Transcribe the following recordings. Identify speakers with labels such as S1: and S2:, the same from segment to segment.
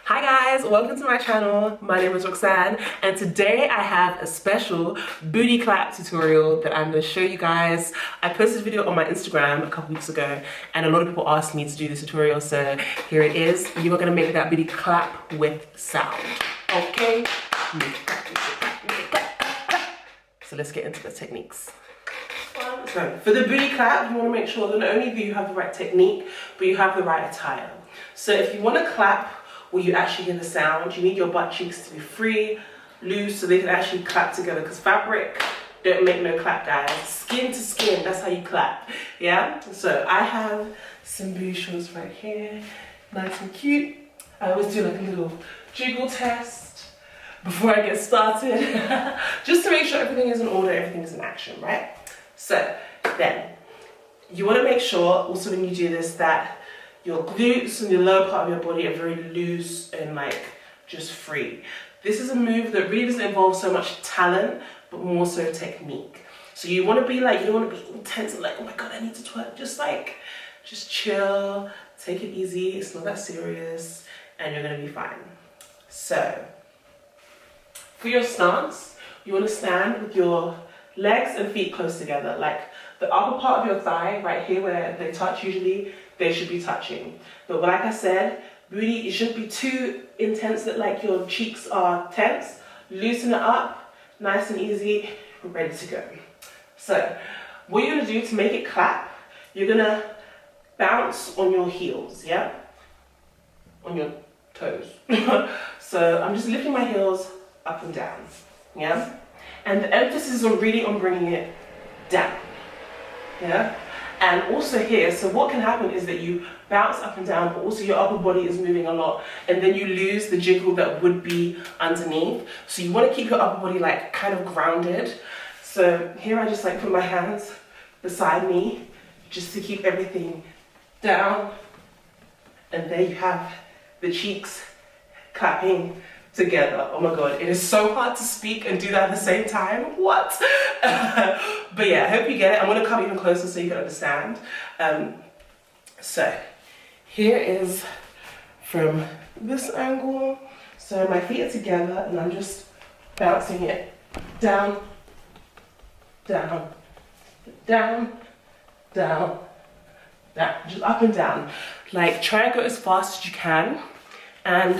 S1: Hi guys, welcome to my channel. My name is Roxanne and today I have a special booty clap tutorial that I'm going to show you guys. I posted a video on my Instagram a couple weeks ago and a lot of people asked me to do this tutorial, so here it is. You are going to make that booty clap with sound, okay? So let's get into the techniques. So for the booty clap, you want to make sure that not only do you have the right technique, but you have the right attire. So if you want to clap where you actually hear the sound, you need your butt cheeks to be free, loose, so they can actually clap together, because fabric don't make no clap, guys. Skin to skin, that's how you clap, yeah? So I have some booty shorts right here, nice and cute. I always do like a little jiggle test before I get started, just to make sure everything is in order, everything is in action, right? So then, you want to make sure also when you do this that your glutes and the lower part of your body are very loose and like just free. This is a move that really doesn't involve so much talent, but more so technique. So you want to be like, you don't want to be intense and like, oh my God, I need to twerk. Just chill, take it easy. It's not that serious and you're going to be fine. So for your stance, you want to stand with your legs and feet close together, like the upper part of your thigh right here where they touch usually, they should be touching. But like I said, booty, it shouldn't be too intense that like your cheeks are tense. Loosen it up, nice and easy, ready to go. So what you're gonna do to make it clap, you're gonna bounce on your heels, yeah? On your toes. So I'm just lifting my heels up and down, yeah? And the emphasis is really on bringing it down, yeah? And also here, so what can happen is that you bounce up and down, but also your upper body is moving a lot, and then you lose the jiggle that would be underneath. So you want to keep your upper body like kind of grounded. So here I just like put my hands beside me, just to keep everything down. And there you have the cheeks clapping together. Oh my God, it is so hard to speak and do that at the same time. What? But yeah, I hope you get it. I'm gonna come even closer so you can understand. So here is from this angle. So my feet are together and I'm just bouncing it down, down, down, down, down, just up and down. Like try and go as fast as you can, and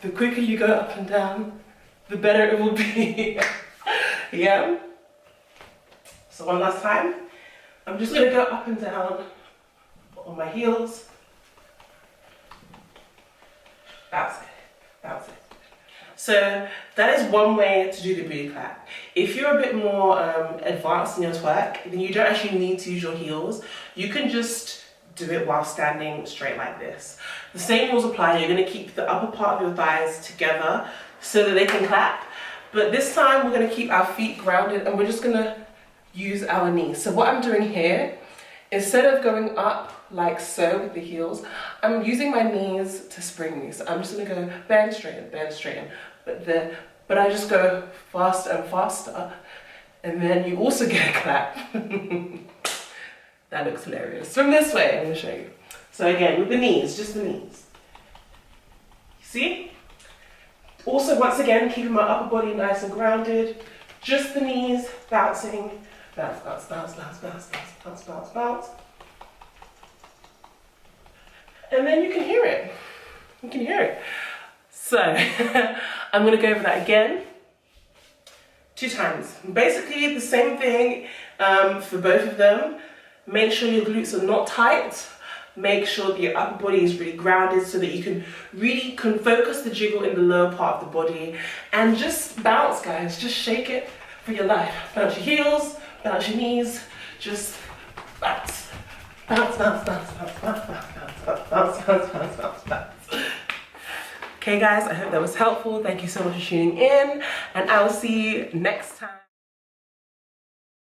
S1: the quicker you go up and down, the better it will be. Yeah? So one last time. I'm just gonna go up and down on my heels. Bounce it, bounce it. So that is one way to do the booty clap. If you're a bit more advanced in your twerk, then you don't actually need to use your heels. You can just do it while standing straight like this. The same rules apply. You're going to keep the upper part of your thighs together so that they can clap. But this time we're going to keep our feet grounded and we're just going to use our knees. So what I'm doing here, instead of going up like so with the heels, I'm using my knees to spring me. So I'm just going to go bend, straighten. But I just go faster and faster. And then you also get a clap. That looks hilarious. From this way, I'm gonna show you. So again, with the knees, just the knees. You see? Also, once again, keeping my upper body nice and grounded. Just the knees, bouncing. Bounce, bounce, bounce, bounce, bounce, bounce, bounce, bounce, bounce. And then you can hear it. You can hear it. So, I'm gonna go over that again. 2 times. Basically the same thing for both of them. Make sure your glutes are not tight. Make sure that your upper body is really grounded so that you can really focus the jiggle in the lower part of the body. And just bounce, guys. Just shake it for your life. Bounce your heels, bounce your knees. Just bounce. Bounce, bounce, bounce, bounce, bounce, bounce, bounce, bounce, bounce, bounce, bounce, bounce. Okay guys, I hope that was helpful. Thank you so much for tuning in and I will see you next time.